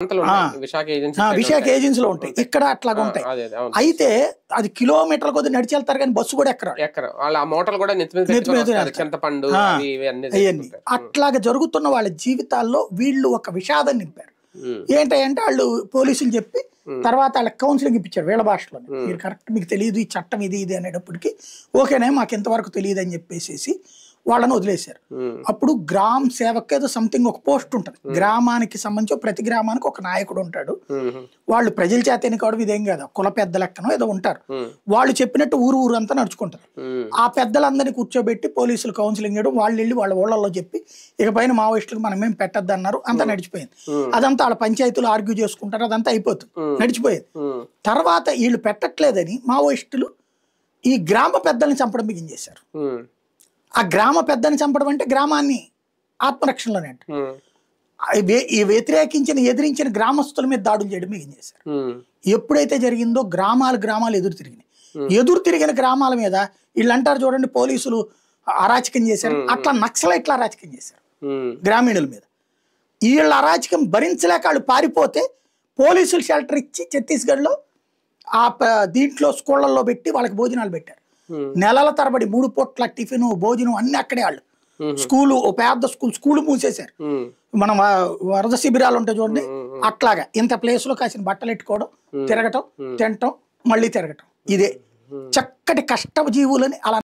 విశాఖ ఏజెన్సీలో ఉంటాయి, ఇక్కడ అట్లాగా ఉంటాయి. అయితే అది కిలోమీటర్ల కొద్ది నడిచి వెళ్తారు కానీ బస్సు కూడా అట్లాగా జరుగుతున్న వాళ్ళ జీవితాల్లో వీళ్ళు ఒక విషాదం నింపారు. ఏంటంటే వాళ్ళు పోలీసులు చెప్పి తర్వాత వాళ్ళకి కౌన్సిలింగ్ ఇప్పించారు వీళ్ళ భాషలో. మీరు కరెక్ట్, మీకు తెలియదు ఈ చట్టం ఇది ఇది అనేటప్పటికి ఓకేనే మాకు ఎంతవరకు తెలియదు అని చెప్పేసి వాళ్ళని వదిలేశారు. అప్పుడు గ్రామ సేవక్ ఏదో సంథింగ్ ఒక పోస్ట్ ఉంటుంది, గ్రామానికి సంబంధించి ప్రతి గ్రామానికి ఒక నాయకుడు ఉంటాడు. వాళ్ళు ప్రజల చేత ఎన్నుకోవడం ఇదేం కాదు, కుల పెద్ద లెక్కనో ఏదో ఉంటారు. వాళ్ళు చెప్పినట్టు ఊరు అంతా నడుచుకుంటారు. ఆ పెద్దలందరినీ కూర్చోబెట్టి పోలీసులు కౌన్సిలింగ్ చేయడం, వాళ్ళు వెళ్ళి వాళ్ళ ఊళ్ళల్లో చెప్పి ఇక పైన మావోయిస్టులకు మనమేం పెట్టద్దు అన్నారు. అంతా నడిచిపోయింది. అదంతా వాళ్ళ పంచాయతీలు ఆర్గ్యూ చేసుకుంటారు, అదంతా అయిపోతుంది, నడిచిపోయేది. తర్వాత వీళ్ళు పెట్టట్లేదని మావోయిస్టులు ఈ గ్రామ పెద్దల్ని చంపడం బిగించేశారు. ఆ గ్రామ పెద్దని చంపడం అంటే గ్రామాన్ని ఆత్మరక్షణలోనే అంట. వ్యతిరేకించిన ఎదిరించిన గ్రామస్తుల మీద దాడులు చేయడం ఏం చేశారు. ఎప్పుడైతే జరిగిందో గ్రామాలు ఎదురు తిరిగినాయి. ఎదురు తిరిగిన గ్రామాల మీద వీళ్ళు అంటారు చూడండి, పోలీసులు అరాచకం చేశారు, అట్లా నక్సలైట్లు అరాచకం చేశారు గ్రామీణుల మీద. వీళ్ళ అరాచకం భరించలేక వాళ్ళు పారిపోతే పోలీసులు షెల్టర్ ఇచ్చి ఛత్తీస్గఢ్లో ఆ దీంట్లో స్కూళ్ళల్లో పెట్టి వాళ్ళకి భోజనాలు పెట్టారు. నెలల తరబడి 3 పూట్ల టిఫిన్ భోజనం అన్ని అక్కడే. వాళ్ళు స్కూలు, ఓ పెద్ద స్కూల్ మూసేశారు. మనం వరద శిబిరాలు ఉంటాయి చూడండి, అట్లాగా ఇంత ప్లేస్ లో కాసిన బట్టలు ఎట్టుకోవడం, తిరగటం, తినటం, మళ్ళీ తిరగటం. ఇదే చక్కటి కష్ట జీవులని అలా